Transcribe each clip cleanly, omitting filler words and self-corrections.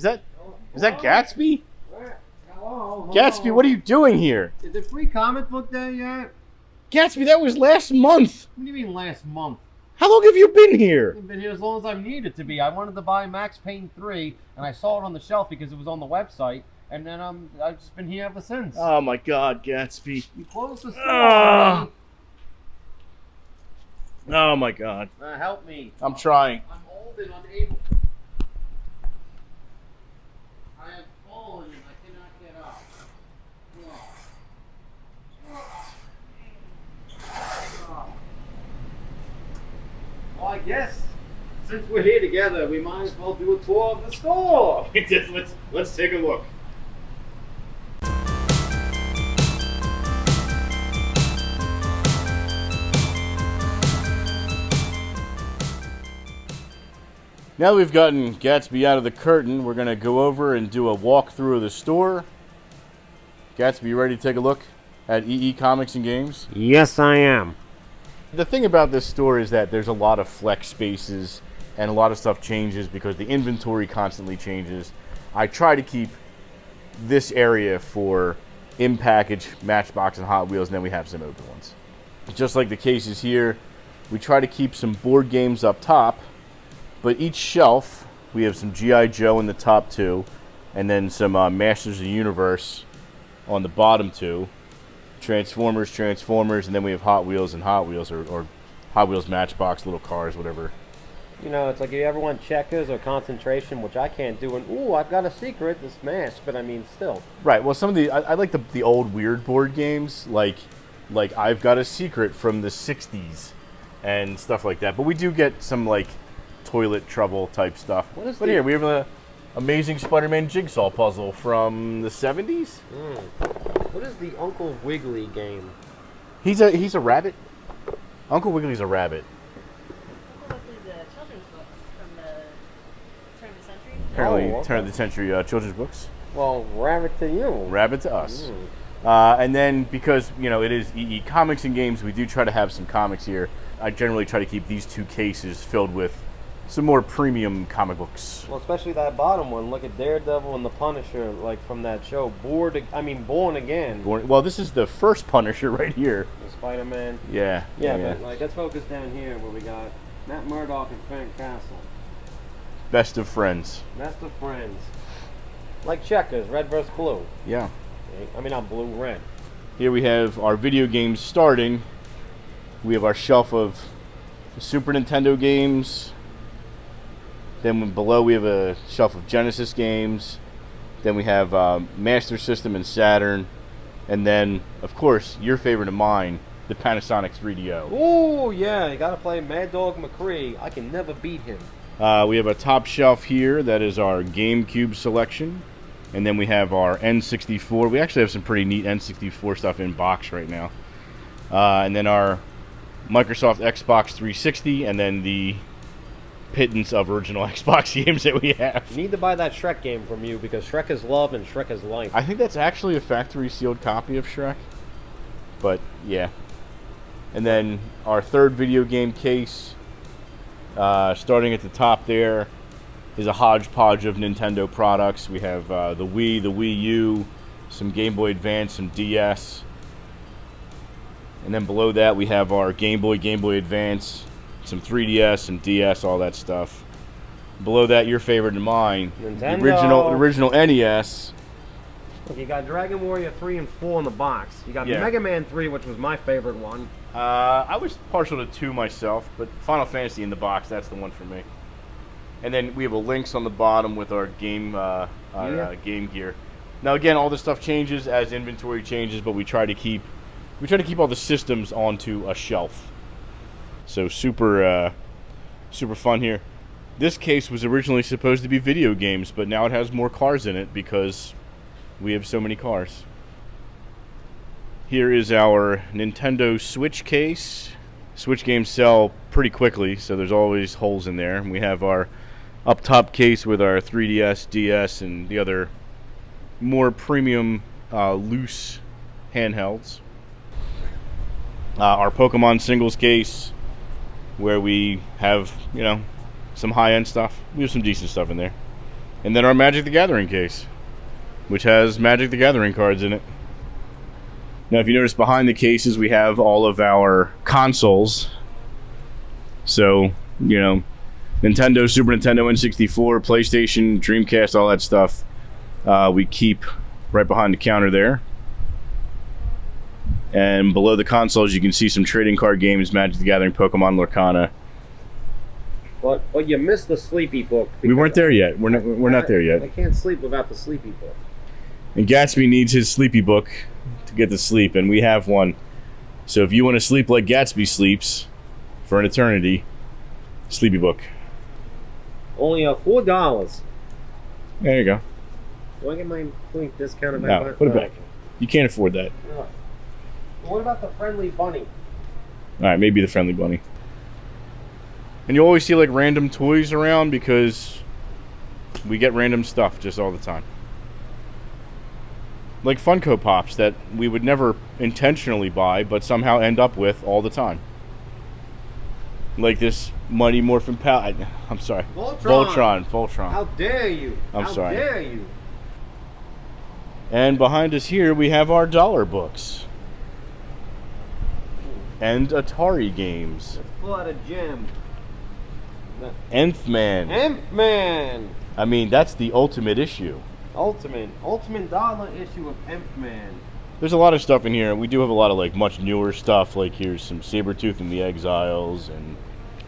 Is that Gatsby? Hello. Gatsby, what are you doing here? Is it free comic book day yet? Gatsby, that was last month. What do you mean last month? How long have you been here? I've been here as long as I've needed to be. I wanted to buy Max Payne 3, and I saw it on the shelf because it was on the website, and then I've just been here ever since. Oh my God, Gatsby. You closed the store already. Oh my God. Help me. I'm trying. I'm old and unable. I have fallen and I cannot get up. Well, I guess since we're here together, we might as well do a tour of the store. Let's take a look. Now we've gotten Gatsby out of the curtain, we're going to go over and do a walkthrough of the store. Gatsby, you ready to take a look at EE Comics and Games? Yes, I am. The thing about this store is that there's a lot of flex spaces and a lot of stuff changes because the inventory constantly changes. I try to keep this area for in-package, Matchbox, and Hot Wheels, and then we have some open ones. Just like the cases here, we try to keep some board games up top, but each shelf, we have some G.I. Joe in the top two, and then some Masters of the Universe on the bottom two. Transformers, and then we have Hot Wheels and Hot Wheels, or Hot Wheels Matchbox, little cars, whatever. You know, it's like if you ever want checkers or concentration, which I can't do, and ooh, I've got a secret, this mask, but I mean, still. Right, well, some of the, I like the old weird board games, like I've Got a Secret from the 60s and stuff like that, but we do get some, like, toilet trouble type stuff. But here, we have a Amazing Spider-Man jigsaw puzzle from the 70s. What is the Uncle Wiggly game? He's a rabbit. Uncle Wiggly's a rabbit. Well, these children's books from the turn of the century. Apparently, turn of the century children's books. Well, rabbit to you. Rabbit to us. And then, because, you know, it is EE Comics and Games, we do try to have some comics here. I generally try to keep these two cases filled with some more premium comic books. Well, especially that bottom one. Look at Daredevil and the Punisher, like from that show, Born Again. Well, this is the first Punisher right here. The Spider-Man. Yeah. But like, let's focus down here where we got Matt Murdock and Frank Castle. Best of friends. Best of friends. Like checkers, red versus blue. Yeah. I mean, not blue, red. Here we have our video games starting. We have our shelf of Super Nintendo games. Then below we have a shelf of Genesis games. Then we have Master System and Saturn. And then, of course, your favorite of mine, the Panasonic 3DO. Oh, yeah, you gotta play Mad Dog McCree. I can never beat him. We have a top shelf here that is our GameCube selection. And then we have our N64. We actually have some pretty neat N64 stuff in box right now. And then our Microsoft Xbox 360, and then the pittance of original Xbox games that we have. You need to buy that Shrek game from you because Shrek is love and Shrek is life. I think that's actually a factory sealed copy of Shrek. But yeah. And then our third video game case, starting at the top there, is a hodgepodge of Nintendo products. We have the Wii, the Wii U, some Game Boy Advance, some DS. And then below that we have our Game Boy Advance, some 3DS, some DS, all that stuff. Below that, your favorite and mine, Nintendo. the original NES. Look, you got Dragon Warrior 3 and 4 in the box. You got Mega Man 3, which was my favorite one. I was partial to 2 myself, but Final Fantasy in the box, that's the one for me. And then we have a Lynx on the bottom with our game gear. Now again, all this stuff changes as inventory changes, but we try to keep all the systems onto a shelf. So super fun here. This case was originally supposed to be video games, but now it has more cars in it because we have so many cars. Here is our Nintendo Switch case. Switch games sell pretty quickly, so there's always holes in there. We have our up top case with our 3DS, DS, and the other more premium loose handhelds. Our Pokemon singles case, where we have, you know, some high-end stuff. We have some decent stuff in there. And then our Magic the Gathering case, which has Magic the Gathering cards in it. Now, if you notice behind the cases, we have all of our consoles. So, you know, Nintendo, Super Nintendo, N64, PlayStation, Dreamcast, all that stuff. We keep right behind the counter there. And below the consoles, you can see some trading card games, Magic the Gathering, Pokemon, Lorcana. But you missed the Sleepy book. We weren't there yet. We're not there yet. I can't sleep without the Sleepy book. And Gatsby needs his Sleepy book to get to sleep, and we have one. So if you want to sleep like Gatsby sleeps for an eternity, Sleepy book. Only $4. There you go. Do I get my point discount if I No, buy? put it back. You can't afford that. No. What about the Friendly Bunny? All right, maybe the Friendly Bunny. And you always see like random toys around because we get random stuff just all the time. Like Funko Pops that we would never intentionally buy, but somehow end up with all the time. Like this Mighty Morphin Pal. I'm sorry. Voltron. How dare you? I'm sorry. How dare you? And behind us here, we have our dollar books. And Atari games. Pull out a gem. Nth Man. Nth Man. I mean, that's the ultimate issue. Ultimate dollar issue of Nth Man. There's a lot of stuff in here. We do have a lot of like much newer stuff. Like here's some Sabretooth and the Exiles and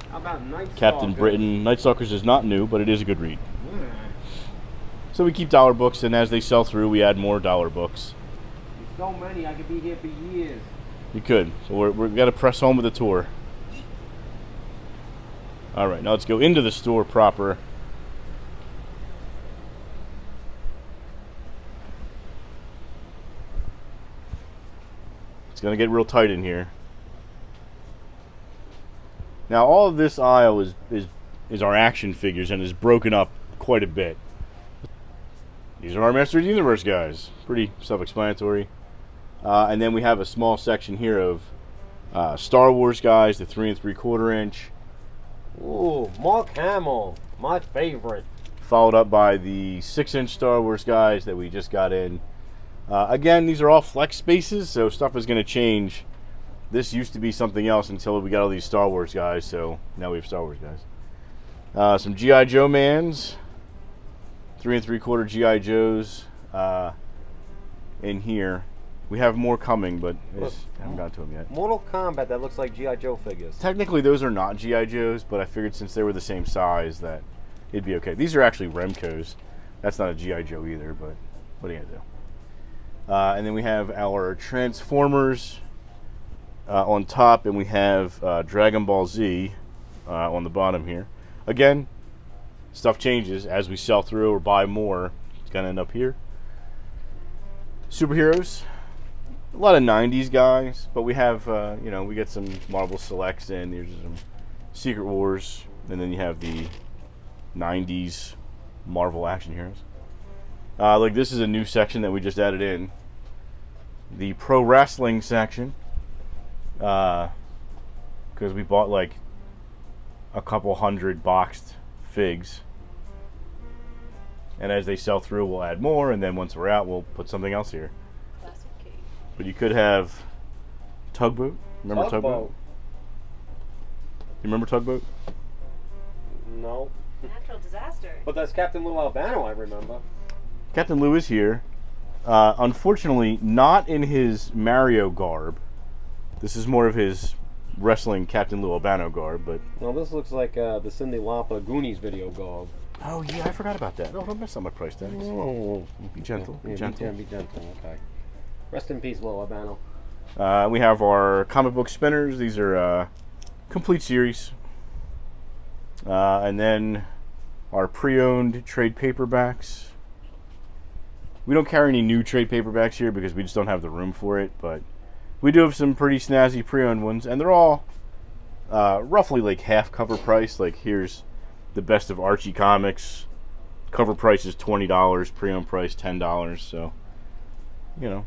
How about Night Captain Stalker? Britain. Night Stalkers is not new, but it is a good read. Yeah. So we keep dollar books, and as they sell through, we add more dollar books. There's so many, I could be here for years. You could. So we've got to press home with the tour. All right, now let's go into the store proper. It's going to get real tight in here. Now, all of this aisle is our action figures and is broken up quite a bit. These are our Master of the Universe guys. Pretty self-explanatory. And then we have a small section here of Star Wars guys, the 3 3/4 inch. Ooh, Mark Hamill, my favorite. Followed up by the 6-inch Star Wars guys that we just got in. Again, these are all flex spaces, so stuff is going to change. This used to be something else until we got all these Star Wars guys, so now we have Star Wars guys. Some G.I. Joe mans. 3 3/4 G.I. Joes in here. We have more coming, but I haven't got to them yet. Mortal Kombat that looks like G.I. Joe figures. Technically, those are not G.I. Joes, but I figured since they were the same size that it'd be okay. These are actually Remcos. That's not a G.I. Joe either, but what are you going to do? And then we have our Transformers on top, and we have Dragon Ball Z on the bottom here. Again, stuff changes as we sell through or buy more. It's going to end up here. Superheroes. A lot of 90s guys, but we have, we get some Marvel Selects in. There's some Secret Wars, and then you have the 90s Marvel action heroes. Like this is a new section that we just added in. The pro wrestling section. Because we bought like a couple hundred boxed figs. And as they sell through, we'll add more, and then once we're out, we'll put something else here. But you could have Tugboat. Remember Tugboat? You remember Tugboat? No. Natural disaster. But that's Captain Lou Albano, I remember. Captain Lou is here. Unfortunately, not in his Mario garb. This is more of his wrestling Captain Lou Albano garb, but... Well, this looks like the Cyndi Lauper Goonies video garb. Oh, yeah, I forgot about that. No, don't mess up my price tags. Oh. Be gentle. Yeah, Be gentle. Be gentle, okay. Rest in peace, Lou Albano. We have our comic book spinners. These are complete series. And then our pre-owned trade paperbacks. We don't carry any new trade paperbacks here because we just don't have the room for it, but we do have some pretty snazzy pre-owned ones, and they're all roughly like half cover price. Like here's the Best of Archie Comics. Cover price is $20, pre-owned price $10, so you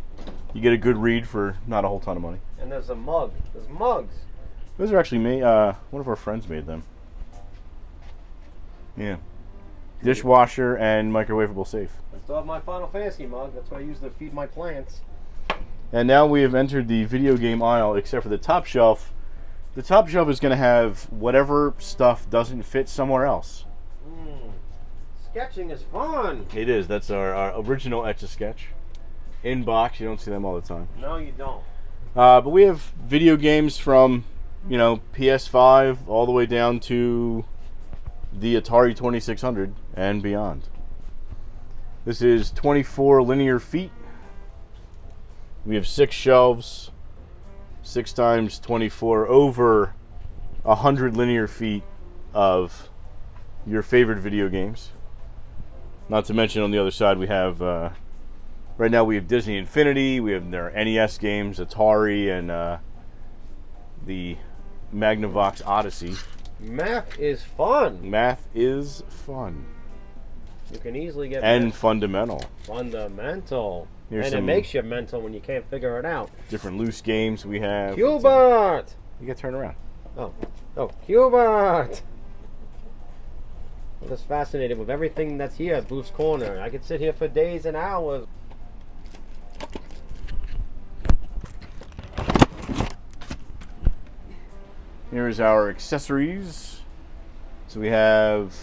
get a good read for not a whole ton of money. And there's a mug. There's mugs. Those are actually made, one of our friends made them. Yeah. dishwasher, and microwavable safe. I still have my Final Fantasy mug. That's what I use to feed my plants. And now we have entered the video game aisle, except for the top shelf. The top shelf is going to have whatever stuff doesn't fit somewhere else. Sketching is fun. It is. That's our original Etch-a-Sketch. In box. You don't see them all the time. No, you don't. But we have video games from, PS5 all the way down to the Atari 2600 and beyond. This is 24 linear feet. We have 6 shelves, 6 times 24, over 100 linear feet of your favorite video games. Not to mention on the other side we have, right now we have Disney Infinity, we have their NES games, Atari, and the Magnavox Odyssey. Math is fun. Math is fun. You can easily get and fundamental. Fundamental. Here's and it makes you mental when you can't figure it out. Different loose games we have. Hubert! You got to turn around. Oh, Hubert! I'm just fascinated with everything that's here at Booth's Corner. I could sit here for days and hours. Here's our accessories. So we have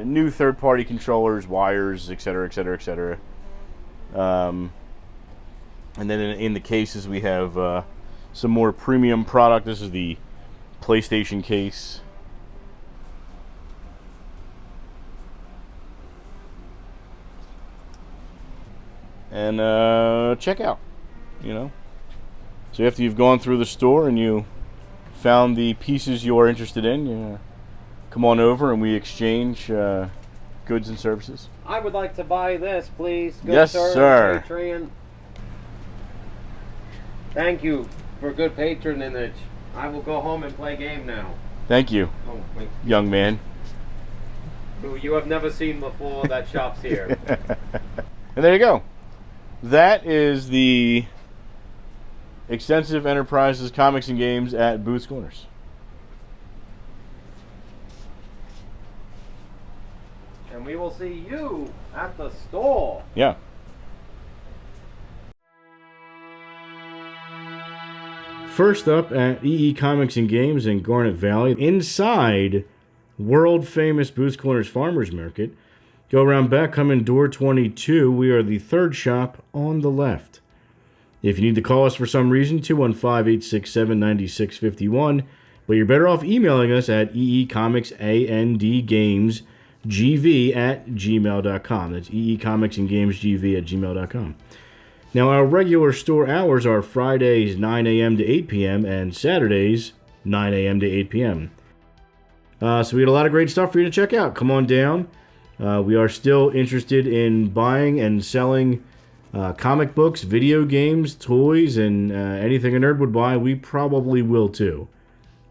new third-party controllers, wires, etc., etc., etc. And then in the cases we have some more premium product. This is the PlayStation case. And check out, So after you've gone through the store and you found the pieces you are interested in, you come on over and we exchange goods and services. I would like to buy this, please. Good Yes, sir. Patreon. Thank you for good patronage. I will go home and play game now. Thank you, wait. young man. Who you have never seen before that shops here. And there you go. That is the Extensive Enterprises Comics and Games at Booth's Corners. And we will see you at the store. Yeah. First up at EE Comics and Games in Garnet Valley, inside world famous Booth's Corners Farmers Market. Go around back, come in door 22. We are the third shop on the left. If you need to call us for some reason, 215-867-9651. But you're better off emailing us at eecomicsandgamesgv@gmail.com. That's eecomicsandgamesgv@gmail.com. Now, our regular store hours are Fridays 9 a.m. to 8 p.m. and Saturdays 9 a.m. to 8 p.m. So we got a lot of great stuff for you to check out. Come on down. We are still interested in buying and selling comic books, video games, toys, and anything a nerd would buy. We probably will too.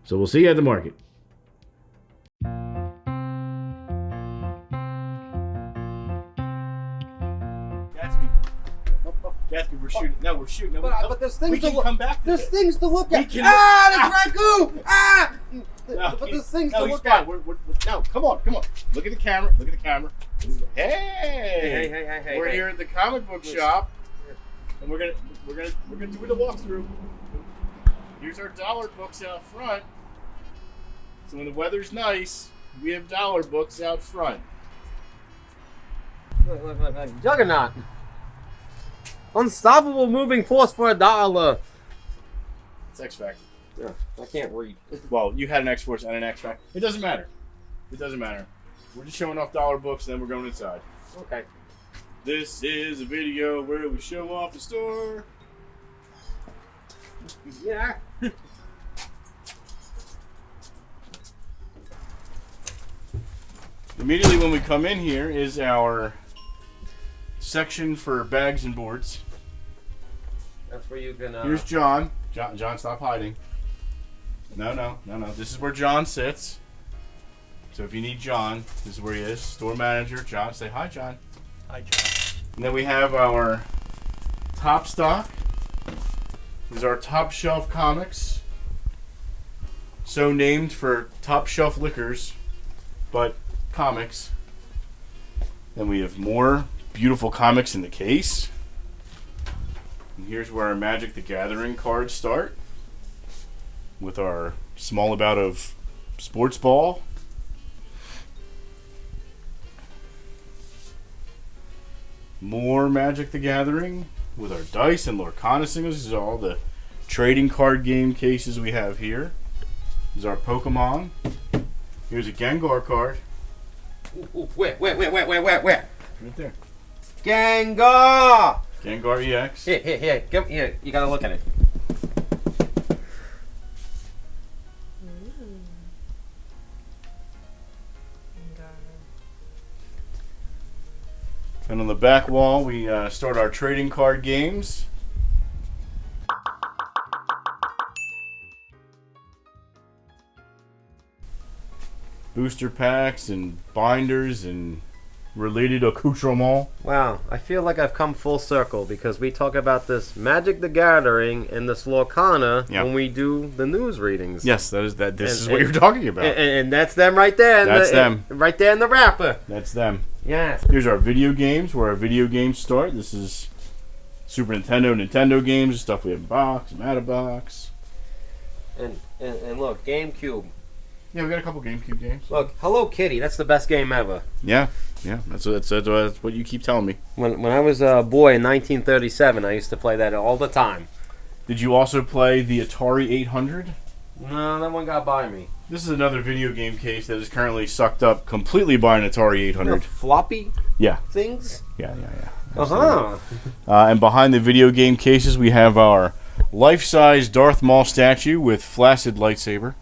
So we'll see you at the market. Gatsby, we're shooting. No, we're shooting. No, But there's things we can come back to There's this. things to look at. Can There's raccoon! No, But there's things no, to he's look fine. at. No, come on. Look at the camera. Hey! Hey. We're here at the comic book shop, and we're gonna do the walkthrough. Here's our dollar books out front. So when the weather's nice, we have dollar books out front. Look. Juggernaut. Unstoppable moving force for $1. It's X Factor. Yeah, I can't read. Well, you had an X Force and an X Factor. It doesn't matter. We're just showing off dollar books, and then we're going inside. Okay. This is a video where we show off the store. Yeah. Immediately when we come in here is our section for bags and boards. That's where you can. Here's John. John, stop hiding. No. This is where John sits. So if you need John, this is where he is. Store manager, John. Say hi, John. Hi, John. And then we have our top stock. This is our top shelf comics. So named for top shelf liquors, but comics. Then we have more beautiful comics in the case. And here's where our Magic the Gathering cards start. With our small bout of sports ball. More Magic the Gathering with our dice and Lorcana singles. These are all the trading card game cases we have here. These are our Pokemon. Here's a Gengar card. Ooh, where? Right there. Gengar! Gengar EX. Here. Here, you gotta look at it. And on the back wall, we start our trading card games. Booster packs and binders and related accoutrements. Wow, I feel like I've come full circle because we talk about this Magic the Gathering and this Lorcana when we do the news readings. Yes, this is what you're talking about. And that's them right there. That's them. Right there in the wrapper. That's them. Yes. Here's our video games, where our video games start. This is Super Nintendo, Nintendo games, stuff we have in box, out of box. And look, GameCube. Yeah, we got a couple GameCube games. Look, Hello Kitty. That's the best game ever. Yeah. That's what you keep telling me. When I was a boy in 1937, I used to play that all the time. Did you also play the Atari 800? No, that one got by me. This is another video game case that is currently sucked up completely by an Atari 800. Floppy Yeah. things? Yeah. Uh-huh. And behind the video game cases, we have our life-size Darth Maul statue with flaccid lightsaber.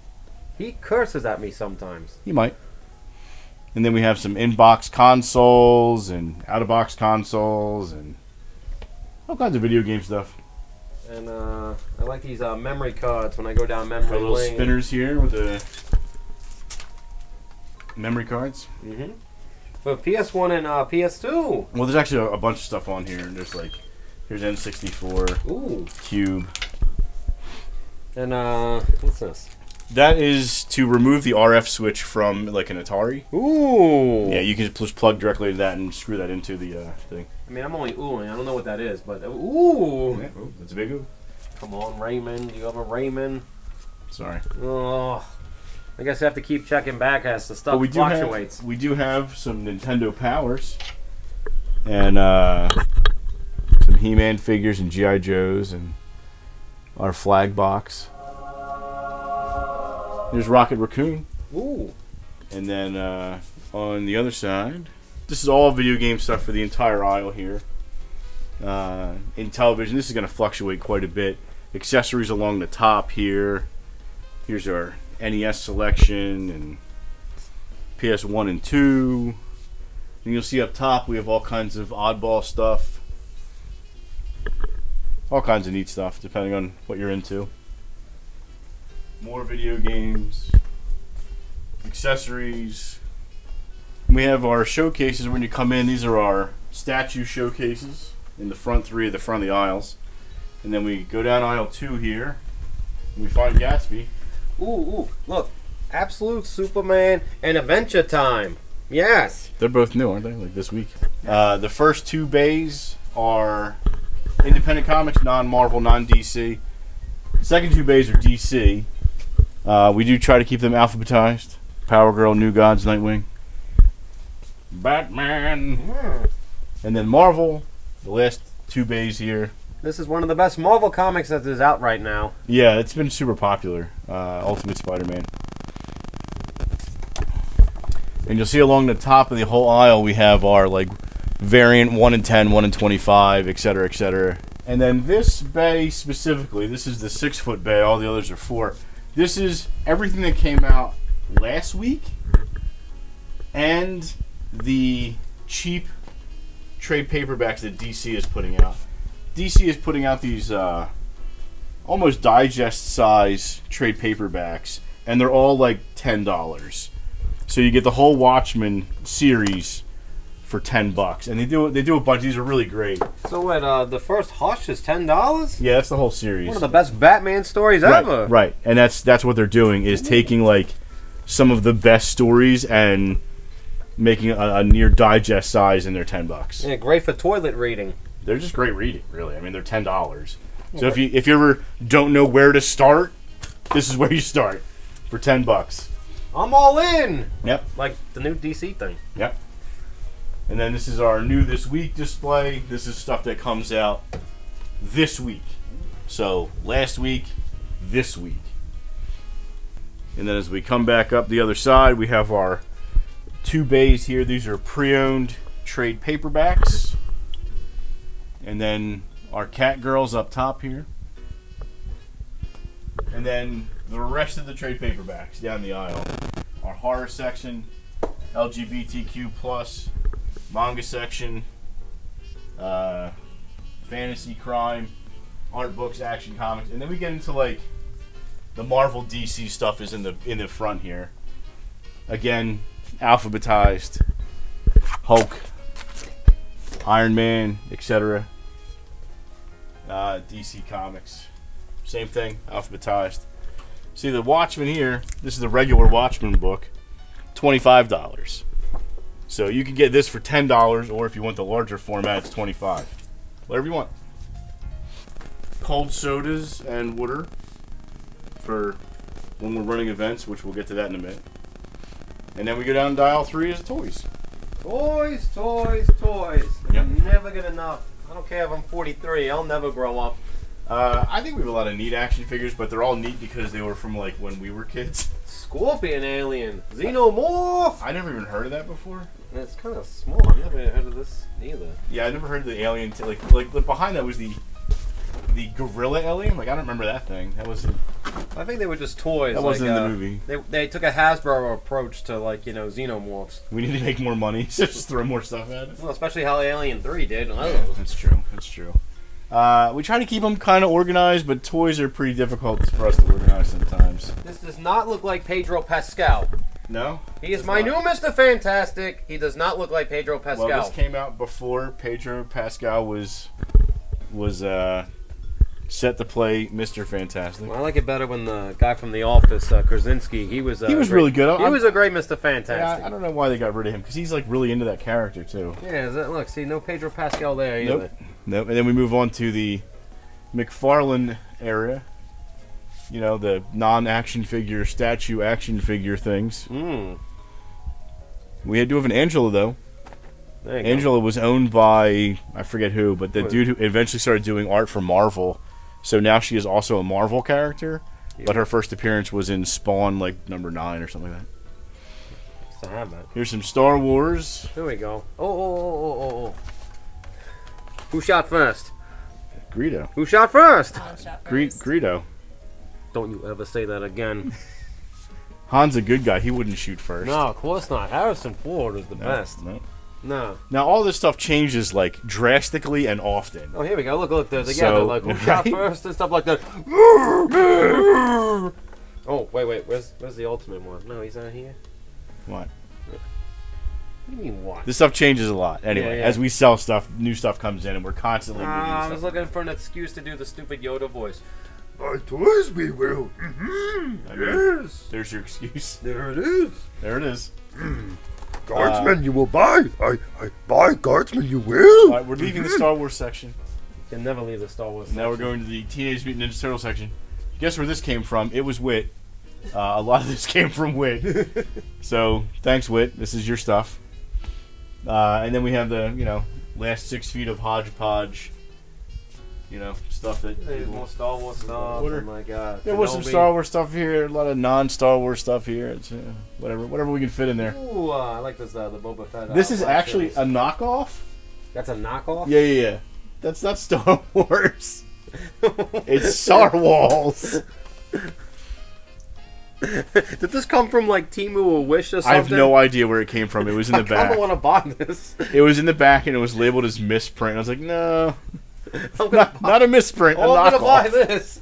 He curses at me sometimes. He might. And then we have some in-box consoles and out-of-box consoles and all kinds of video game stuff. And I like these memory cards when I go down memory Our little lane. spinners here with the memory cards. Mm-hmm. For PS1 and PS2. Well, there's actually a bunch of stuff on here. There's here's N64, Ooh. Cube. And what's this? That is to remove the RF switch from an Atari. Ooh. Yeah, you can just plug directly to that and screw that into the thing. I mean, I'm only oohing. I don't know what that is, but ooh. Yeah, that's a big ooh. Come on, Raymond. Do you have a Raymond? Sorry. Oh. I guess I have to keep checking back as the stuff fluctuates. We do have some Nintendo Powers. And some He-Man figures and G.I. Joes and our flag box. There's Rocket Raccoon. Ooh. And then on the other side, this is all video game stuff for the entire aisle here. In television, this is going to fluctuate quite a bit. Accessories along the top here. Here's our NES selection and PS1 and 2. And you'll see up top we have all kinds of oddball stuff. All kinds of neat stuff depending on what you're into. More video games, accessories. We have our showcases when you come in. These are our statue showcases in the front three of the front of the aisles. And then we go down aisle 2 here, and we find Gatsby. Ooh, look. Absolute Superman and Adventure Time. Yes. They're both new, aren't they? This week. The first 2 bays are independent comics, non-Marvel, non-DC. Second 2 bays are DC. We do try to keep them alphabetized. Power Girl, New Gods, Nightwing, Batman, and then Marvel. The last 2 bays here. This is one of the best Marvel comics that is out right now. Yeah, it's been super popular. Ultimate Spider-Man. And you'll see along the top of the whole aisle we have our variant 1 in 10, 1 in 25, etc., etc. And then this bay specifically, this is the 6-foot bay. All the others are 4. This is everything that came out last week and the cheap trade paperbacks that DC is putting out. DC is putting out these almost digest size trade paperbacks, and they're all $10. So you get the whole Watchmen series for $10, and they do a bunch. These are really great. So what? The first Hush is $10. Yeah, that's the whole series. One of the best Batman stories ever. Right, and that's what they're doing is taking some of the best stories and making a near digest size, and they're $10. Yeah, great for toilet reading. They're just great reading, really. I mean, they're $10. So if you ever don't know where to start, this is where you start for $10. I'm all in. Yep. Like the new DC thing. Yep. And then this is our new this week display. This is stuff that comes out this week. So last week, this week. And then as we come back up the other side, we have our 2 bays here. These are pre-owned trade paperbacks. And then our Cat Girls up top here. And then the rest of the trade paperbacks down the aisle. Our horror section, LGBTQ+, manga section, fantasy, crime, art books, action comics. And then we get into like the Marvel DC stuff is in the front here. Again, alphabetized. Hulk, Iron Man, etc. DC Comics. Same thing, alphabetized. See the Watchmen here, this is the regular Watchmen book, $25. So you can get this for $10, or if you want the larger format, it's $25. Whatever you want. Cold sodas and water for when we're running events, which we'll get to that in a minute. And then we go down to aisle 3 is toys. Toys, toys, toys. Yep. Never get enough. I don't care if I'm 43. I'll never grow up. I think we have a lot of neat action figures, but they're all neat because they were from like when we were kids. Scorpion alien. Xenomorph. I never even heard of that before. It's kind of small. I've never heard of this either. Yeah, I never heard of the alien. Like behind that was the gorilla alien. Like I don't remember that thing. That was. I think they were just toys. That wasn't in the movie. They took a Hasbro approach to like xenomorphs. We need to make more money, so just throw more stuff at it. Well, especially how Alien 3 did. That's true. That's true. We try to keep them kind of organized, but toys are pretty difficult for us to organize sometimes. This does not look like Pedro Pascal. No? He is my new Mr. Fantastic. He does not look like Pedro Pascal. Well, this came out before Pedro Pascal was set to play Mr. Fantastic. Well, I like it better when the guy from The Office, Krasinski, he was really good. He was a great Mr. Fantastic. Yeah, I don't know why they got rid of him, because he's like really into that character, too. Yeah, look, see, no Pedro Pascal there either. Nope. And then we move on to the McFarlane area. You know, the non-action figure, statue action figure things. We do have an Angela, though. Angela was owned by, I forget who, but the dude who eventually started doing art for Marvel. So now she is also a Marvel character, but her first appearance was in Spawn, like, number 9 or something like that. To have that. Here's some Star Wars. Here we go. Oh. Who shot first? Greedo. Who shot first? Han shot first. Greedo. Don't you ever say that again. Han's a good guy. He wouldn't shoot first. No, of course not. Harrison Ford is the best. No. Now, all this stuff changes, like, drastically and often. Oh, here we go. Look, they're together. So, like, who shot first and stuff like that. Oh, wait. Where's the Ultimate one? No, he's not here. What? What do you mean, what? This stuff changes a lot. Anyway, Yeah. as we sell stuff, new stuff comes in, and we're constantly moving I stuff. was looking for an excuse to do the stupid Yoda voice. By toys we will. Yes. There's your excuse. There it is. There it is. Guardsmen you will buy. I buy guardsmen you will. All right, we're leaving the Star Wars section. You can never leave the Star Wars Now we're section. going to the Teenage Mutant Ninja Turtle section. Guess where this came from? It was Wit. A lot of this came from Wit. So, thanks, Wit. This is your stuff. And then we have the, last 6 feet of hodgepodge, stuff that... There's more Star Wars stuff. Order. Oh my god. There was some Star Wars stuff here, a lot of non-Star Wars stuff here. It's whatever we can fit in there. Ooh, I like this, the Boba Fett. This is Black actually series. a knockoff? That's a knockoff? Yeah. That's not Star Wars. It's Star Wars. Did this come from like Temu or Wish or something? I have no idea where it came from. It was in the I back. kind of want to buy this. It was in the back and it was labeled as misprint. I was like, no. I'm gonna Not a misprint, I'm a going to buy knockoff. this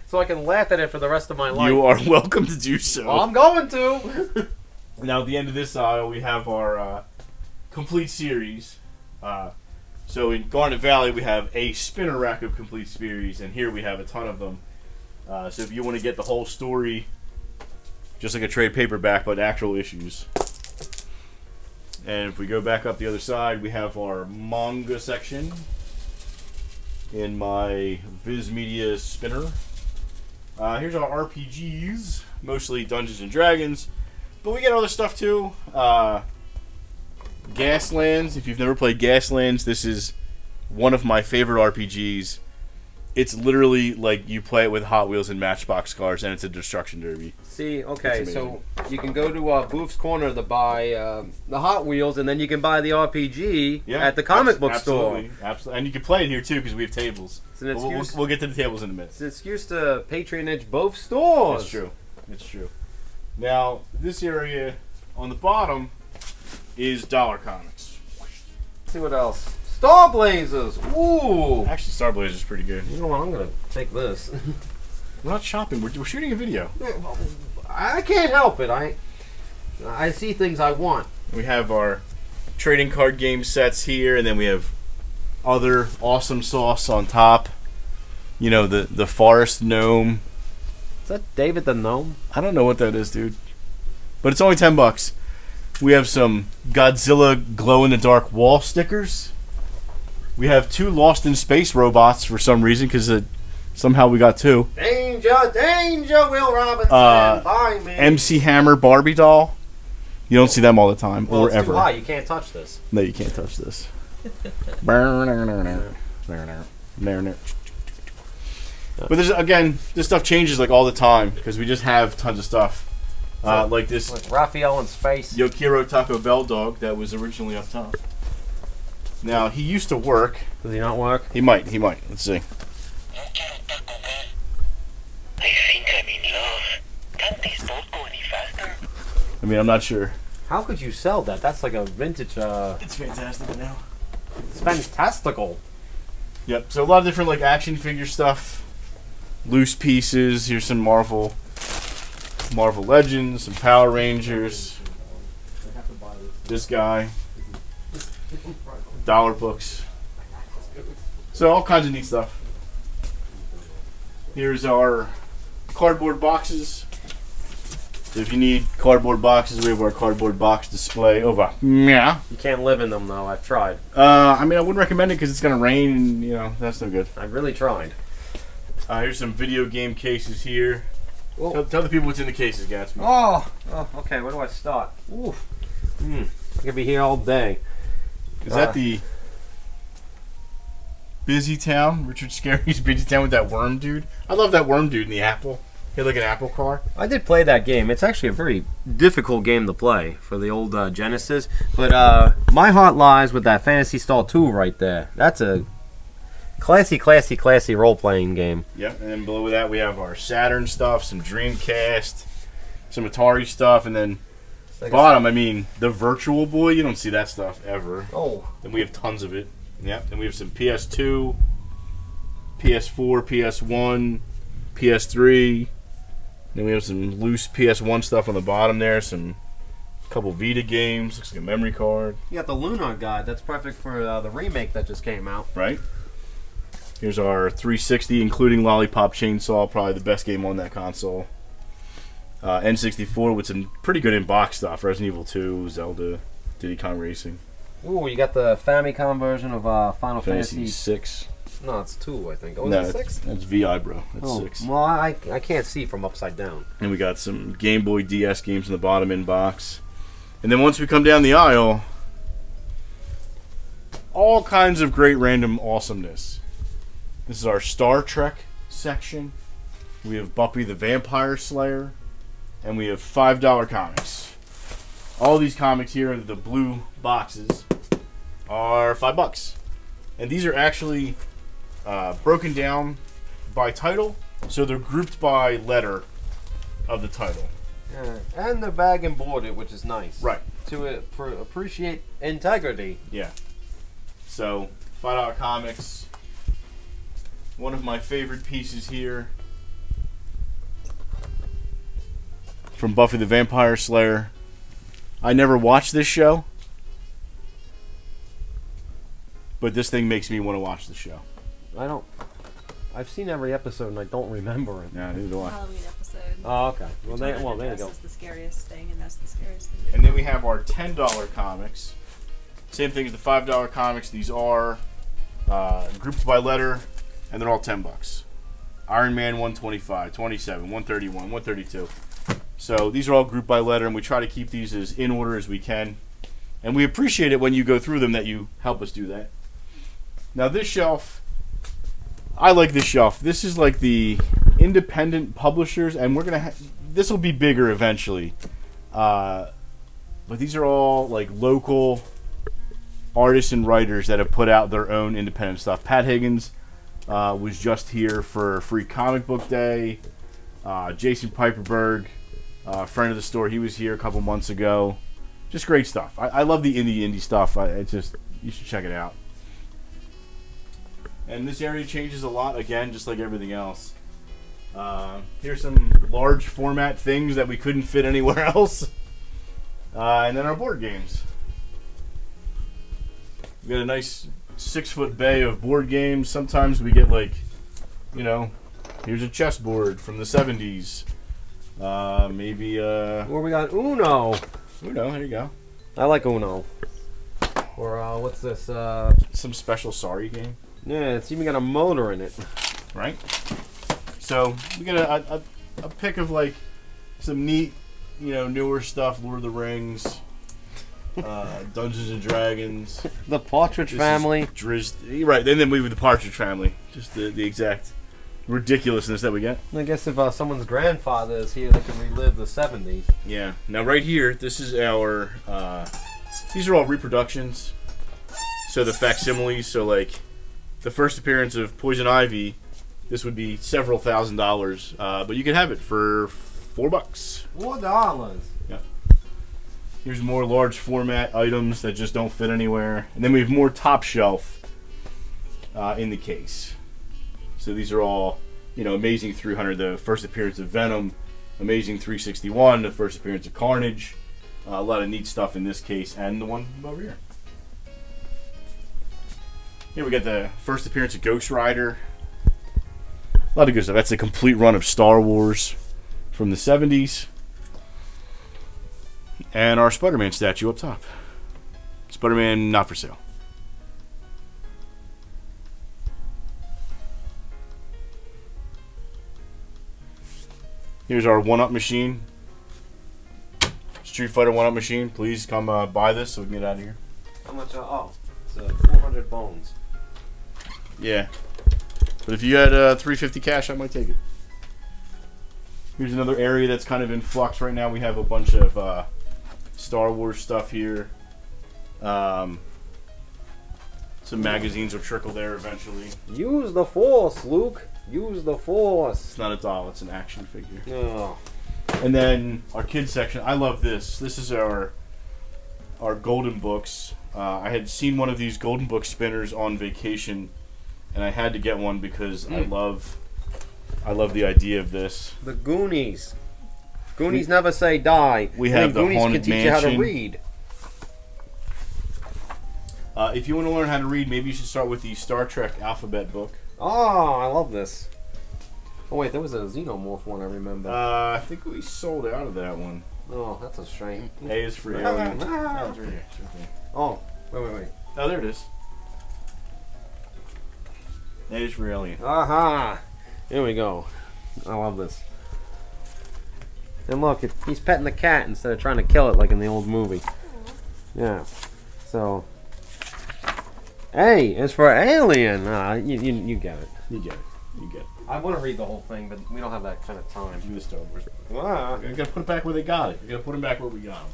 so I can laugh at it for the rest of my life. You are welcome to do so. Well, I'm going to. Now, at the end of this aisle, we have our complete series. So in Garnet Valley, we have a spinner rack of complete series, and here we have a ton of them. So if you want to get the whole story, just like a trade paperback, but actual issues. And if we go back up the other side, we have our manga section in my Viz Media spinner. Here's our RPGs, mostly Dungeons and Dragons, but we get other stuff too. Gaslands. If you've never played Gaslands, this is one of my favorite RPGs. It's literally like you play it with Hot Wheels and Matchbox cars, and it's a destruction derby. See, okay, so you can go to Booth's Corner to buy the Hot Wheels, and then you can buy the RPG at the comic book store. Absolutely. And you can play it here too because we have tables. We'll get to the tables in a minute. It's an excuse to patronage both stores. It's true. It's true. Now, this area on the bottom is dollar comics. Let's see what else. Star Blazers! Ooh! Actually, Star Blazers is pretty good. You know what? I'm gonna take this. We're not shopping. We're shooting a video. I can't help it. I see things I want. We have our trading card game sets here, and then we have other awesome sauce on top. You know, the forest gnome. Is that David the Gnome? I don't know what that is, dude. But it's only $10. We have some Godzilla glow-in-the-dark wall stickers. We have 2 Lost in Space robots for some reason, because somehow we got 2. Danger, danger, Will Robinson, buy me. MC Hammer Barbie doll. You don't see them all the time, well, or it's ever. Too high. You can't touch this. No, you can't touch this. But this stuff changes like all the time, because we just have tons of stuff. Like this with Raphael in space. Yokiro Taco Bell dog that was originally up top. Now, he used to work. Does he not work? He might. Let's see. I think I'm in love. Can't this boat go any faster? I mean, I'm not sure. How could you sell that? That's like a vintage, It's fantastic now. It's fantastical. Yep, so a lot of different like action figure stuff. Loose pieces. Here's some Marvel Legends, some Power Rangers. This guy. Dollar books. So all kinds of neat stuff. Here's our cardboard boxes. So if you need cardboard boxes, we have our cardboard box display over. Yeah. You can't live in them though. I've tried. I mean, I wouldn't recommend it because it's gonna rain, and that's no good. I've really tried. Here's some video game cases here. Tell the people what's in the cases, Gatsby. Oh, okay. Where do I start? Oof. I could be here all day. Is that the Busy Town? Richard Scarry's Busy Town with that worm dude? I love that worm dude in the apple. He had like an apple car. I did play that game. It's actually a very difficult game to play for the old Genesis. But my heart lies with that Phantasy Star 2 right there. That's a classy role-playing game. Yep, and then below that we have our Saturn stuff, some Dreamcast, some Atari stuff, and then bottom, I mean, the Virtual Boy, you don't see that stuff ever. Oh. Then we have tons of it. Yep, then we have some PS2, PS4, PS1, PS3. Then we have some loose PS1 stuff on the bottom there, some couple Vita games, looks like a memory card. You got the Lunar Guide. That's perfect for the remake that just came out. Right. Here's our 360, including Lollipop Chainsaw, probably the best game on that console. N64 with some pretty good in-box stuff. Resident Evil 2, Zelda, Diddy Kong Racing. Ooh, you got the Famicom version of Final Fantasy 6. No, it's 2, I think. Oh, No, is it 6? that's VI, bro. That's 6. Well, I can't see from upside down. And we got some Game Boy DS games in the bottom in-box. And then once we come down the aisle, all kinds of great random awesomeness. This is our Star Trek section. We have Buffy the Vampire Slayer. And we have $5 comics. All these comics here in the blue boxes are $5. And these are actually broken down by title. So they're grouped by letter of the title. Yeah. And they're bag and boarded, which is nice. Right. To appreciate integrity. Yeah. So, $5 comics. One of my favorite pieces here from Buffy the Vampire Slayer. I never watched this show, but this thing makes me want to watch the show. I've seen every episode and I don't remember it. Yeah, neither do I. Halloween episode. Oh, okay. Well, Which one there you of go. us is the scariest thing, and that's the scariest thing. And then we have our $10 comics. Same thing as the $5 comics. These are grouped by letter, and they're all $10. Iron Man 125, 27, 131, 132. So these are all grouped by letter, and we try to keep these as in order as we can. And we appreciate it when you go through them that you help us do that. Now this shelf, I like this shelf. This is like the independent publishers, and we're gonna. This will be bigger eventually, but these are all like local artists and writers that have put out their own independent stuff. Pat Higgins was just here for Free Comic Book Day. Jason Piperberg, friend of the store, he was here a couple months ago. Just great stuff. I love the indie stuff. You should check it out. And this area changes a lot, again, just like everything else. Here's some large format things that we couldn't fit anywhere else. And then our board games. We got a nice 6-foot bay of board games. Sometimes we get here's a chessboard from the 70s. Maybe Where we got Uno. Uno, there you go. I like Uno. Or what's this? Some special Sorry game. Yeah, it's even got a motor in it. Right? So we got a pick of some neat, newer stuff, Lord of the Rings, Dungeons and Dragons. The Partridge Family. Right, and then we with the Partridge Family. Just the exact ridiculousness that we get. I guess if someone's grandfather is here, they can relive the 70s. Yeah. Now right here, this is our. These are all reproductions. So the facsimiles. So the first appearance of Poison Ivy, this would be several $1,000s, but you can have it for $4. $4. Yeah. Here's more large format items that just don't fit anywhere, and then we have more top shelf in the case. So these are all, Amazing 300, the first appearance of Venom, Amazing 361, the first appearance of Carnage. A lot of neat stuff in this case, and the one over here. Here we got the first appearance of Ghost Rider. A lot of good stuff. That's a complete run of Star Wars from the 70s. And our Spider-Man statue up top. Spider-Man not for sale. Here's our one-up machine. Street Fighter one-up machine. Please come buy this so we can get out of here. How much? It's 400 bones. Yeah. But if you had 350 cash, I might take it. Here's another area that's kind of in flux right now. We have a bunch of Star Wars stuff here. Some magazines will trickle there eventually. Use the Force, Luke. Use the Force. It's not a doll, it's an action figure. Oh. And then our kids section. I love this. This is our golden books. I had seen one of these golden book spinners on vacation, and I had to get one because I love the idea of this. The Goonies. Goonies never say die. We have the Goonies Haunted can teach you how to Mansion. read. If you want to learn how to read, maybe you should start with the Star Trek alphabet book. Oh, I love this. Oh wait, there was a Xenomorph one I remember. I think we sold out of that one. Oh, that's a shame. A is for alien. Oh, it's right here. It's right there. Oh, wait. Oh, there it is. A is for alien. Aha! Here we go. I love this. And look, he's petting the cat instead of trying to kill it like in the old movie. Yeah. So, A is for alien. You get it. You get it. You get it. I want to read the whole thing, but we don't have that kind of time. Do the Star Wars. Wow. You gotta put it back where they got it. You gotta put them back where we got them.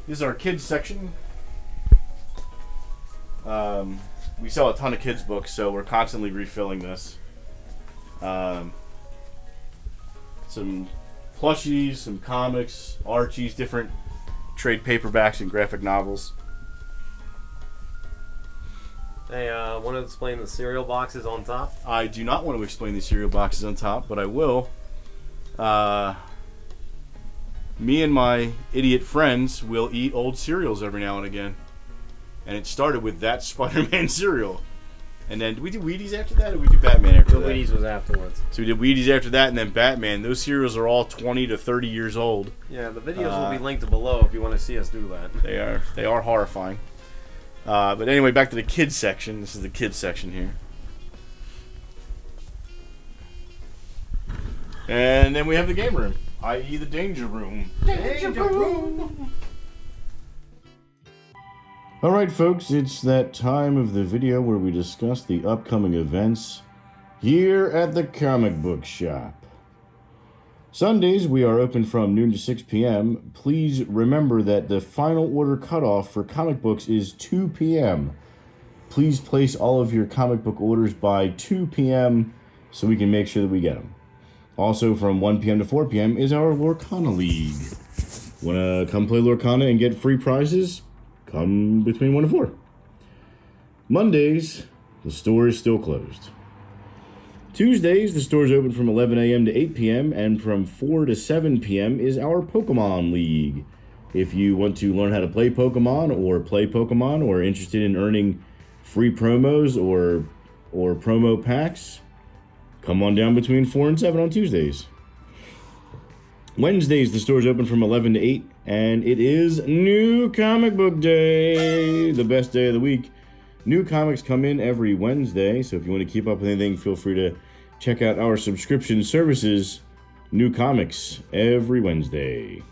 This is our kids section. We sell a ton of kids books, so we're constantly refilling this. Some plushies, some comics, Archies, different trade paperbacks and graphic novels. Hey, want to explain the cereal boxes on top? I do not want to explain the cereal boxes on top, but I will. Me and my idiot friends will eat old cereals every now and again. And it started with that Spider-Man cereal. And then, did we do Wheaties after that, or we do Batman after The that? Wheaties was afterwards. So we did Wheaties after that, and then Batman. Those cereals are all 20 to 30 years old. Yeah, the videos will be linked below if you want to see us do that. They are horrifying. But anyway, back to the kids section. This is the kids section here. And then we have the game room, i.e. the danger room. Danger room! Alright folks, it's that time of the video where we discuss the upcoming events here at the comic book shop. Sundays we are open from noon to 6 p.m. Please remember that the final order cutoff for comic books is 2 p.m. Please place all of your comic book orders by 2 p.m. so we can make sure that we get them. Also from 1 p.m. to 4 p.m. is our Lorcana League. Wanna come play Lorcana and get free prizes? Come between 1 and 4. Mondays, the store is still closed. Tuesdays, the store is open from 11 a.m. to 8 p.m. and from 4 to 7 p.m. is our Pokemon League. If you want to learn how to play Pokemon or are interested in earning free promos or promo packs, come on down between 4 and 7 on Tuesdays. Wednesdays, the store is open from 11 to 8, and it is New Comic Book Day, the best day of the week. New comics come in every Wednesday, so if you want to keep up with anything, feel free to check out our subscription services. New comics every Wednesday.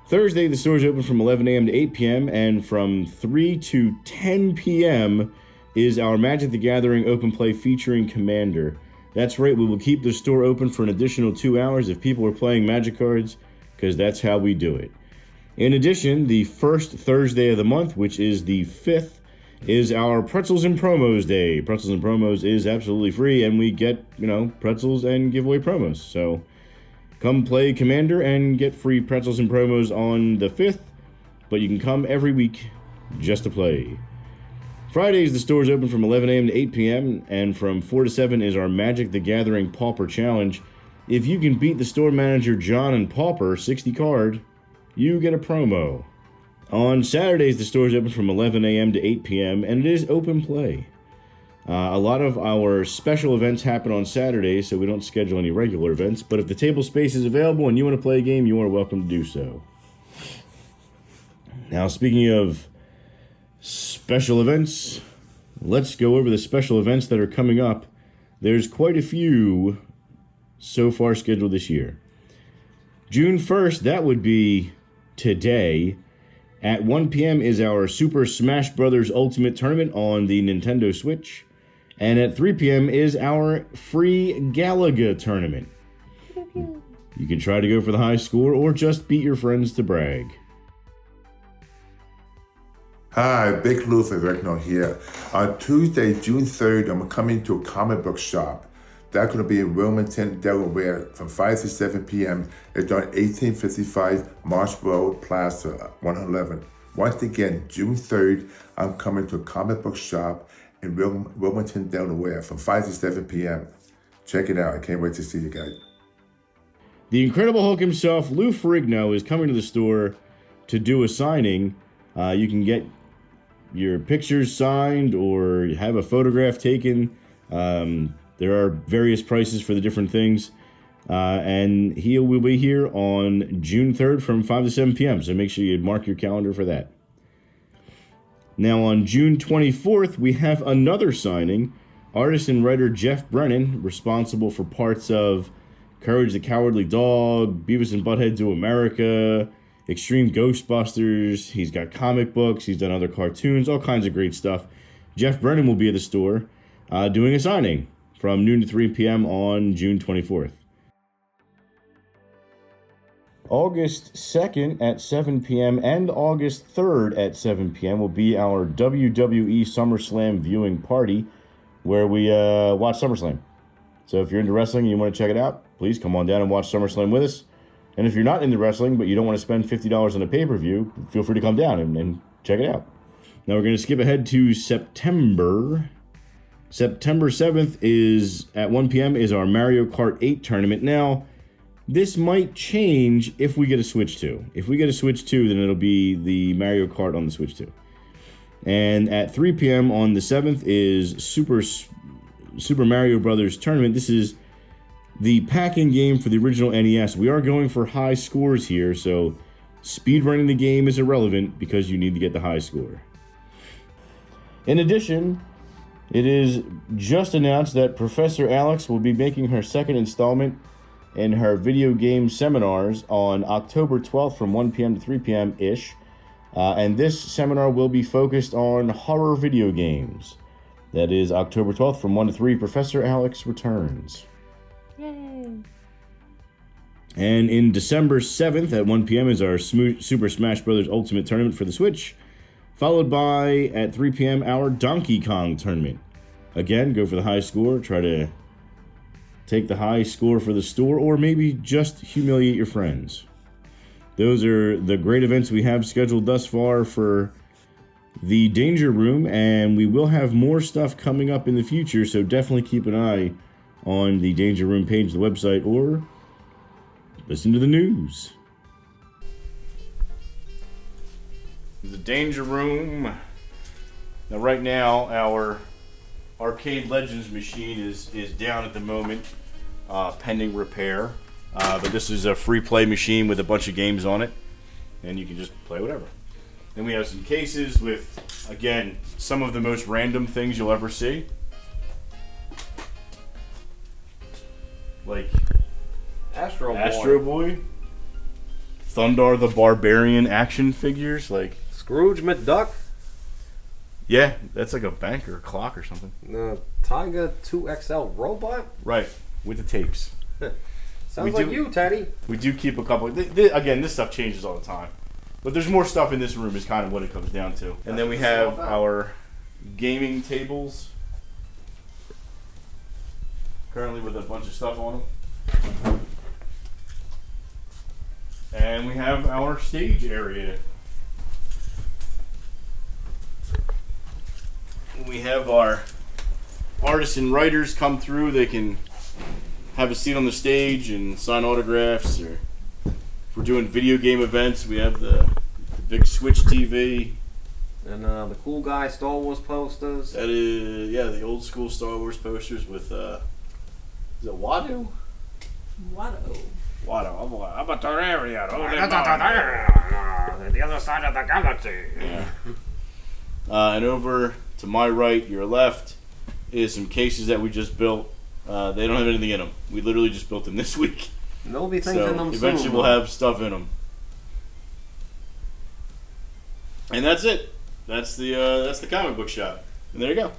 Thursday, the store is open from 11 a.m. to 8 p.m., and from 3 to 10 p.m. is our Magic the Gathering open play featuring Commander. That's right, we will keep the store open for an additional 2 hours if people are playing Magic cards, because that's how we do it. In addition, the first Thursday of the month, which is the 5th, is our Pretzels and Promos Day. Pretzels and Promos is absolutely free, and we get, pretzels and giveaway promos. So come play Commander and get free Pretzels and Promos on the 5th, but you can come every week just to play. Fridays, the store is open from 11 a.m. to 8 p.m., and from 4 to 7 is our Magic the Gathering Pauper Challenge. If you can beat the store manager John and Pauper, 60 card, you get a promo. On Saturdays, the store is open from 11 a.m. to 8 p.m., and it is open play. A lot of our special events happen on Saturdays, so we don't schedule any regular events, but if the table space is available and you want to play a game, you are welcome to do so. Now, speaking of special events, let's go over the special events that are coming up. There's quite a few so far scheduled this year. June 1st, that would be today, at 1 p.m. is our Super Smash Bros. Ultimate Tournament on the Nintendo Switch. And at 3 p.m. is our free Galaga Tournament. You can try to go for the high score or just beat your friends to brag. Hi, Big Lou for Regno here. On Tuesday, June 3rd, I'm coming to a comic book shop. That's going to be in Wilmington, Delaware, from 5 to 7 p.m. It's on 1855 Marsh Road, Plaza 111. Once again, June 3rd, I'm coming to a comic book shop in Wilmington, Delaware, from 5 to 7 p.m. Check it out. I can't wait to see you guys. The Incredible Hulk himself, Lou Ferrigno, is coming to the store to do a signing. You can get your pictures signed or have a photograph taken. There are various prices for the different things. And he will be here on June 3rd from 5 to 7 p.m. So make sure you mark your calendar for that. Now on June 24th, we have another signing. Artist and writer Jeff Brennan, responsible for parts of Courage the Cowardly Dog, Beavis and Butthead Do America, Extreme Ghostbusters. He's got comic books. He's done other cartoons, all kinds of great stuff. Jeff Brennan will be at the store doing a signing from noon to 3 p.m. on June 24th. August 2nd at 7 p.m. and August 3rd at 7 p.m. will be our WWE SummerSlam viewing party where we watch SummerSlam. So if you're into wrestling and you want to check it out, please come on down and watch SummerSlam with us. And if you're not into wrestling but you don't want to spend $50 on a pay-per-view, feel free to come down and check it out. Now we're going to skip ahead to September. September 7th is at 1 p.m. is our Mario Kart 8 tournament. Now, this might change if we get a Switch 2. If we get a Switch 2, then it'll be the Mario Kart on the Switch 2. And at 3 p.m. on the 7th is Super Mario Brothers Tournament. This is the pack-in game for the original NES. We are going for high scores here, so speedrunning the game is irrelevant because you need to get the high score. In addition, it is just announced that Professor Alex will be making her second installment in her video game seminars on October 12th from 1 p.m. to 3 p.m.-ish. And this seminar will be focused on horror video games. That is October 12th from 1 to 3. Professor Alex returns. Yay! And in December 7th at 1 p.m. is our Super Smash Bros. Ultimate Tournament for the Switch, followed by, at 3 p.m., our Donkey Kong Tournament. Again, go for the high score, try to take the high score for the store, or maybe just humiliate your friends. Those are the great events we have scheduled thus far for the Danger Room, and we will have more stuff coming up in the future, so definitely keep an eye on the Danger Room page of the website, or listen to the news. The Danger Room. Now, right now, our Arcade Legends machine is down at the moment, pending repair. But this is a free play machine with a bunch of games on it, and you can just play whatever. Then we have some cases with, again, some of the most random things you'll ever see. Like Astro Boy, Thundar the Barbarian action figures, like Scrooge McDuck. Yeah, that's like a bank or a clock or something. Tiger 2XL robot. Right, with the tapes. Sounds like you, Teddy. We do keep a couple. Again, this stuff changes all the time, but there's more stuff in this room. Is kind of what it comes down to. And then we have our gaming tables, currently with a bunch of stuff on them. And we have our stage area. We have our artists and writers come through. They can have a seat on the stage and sign autographs. Or if we're doing video game events, we have the big Switch TV. And the cool guy Star Wars posters. That is, yeah, the old school Star Wars posters with, is it Watto? Watto. Watto. I'm a Terrarian. The other side of the galaxy. Yeah. And over to my right, your left, is some cases that we just built. They don't have anything in them. We literally just built them this week. There'll be things in them eventually soon. We'll have stuff in them. And that's it. That's the comic book shop. And there you go.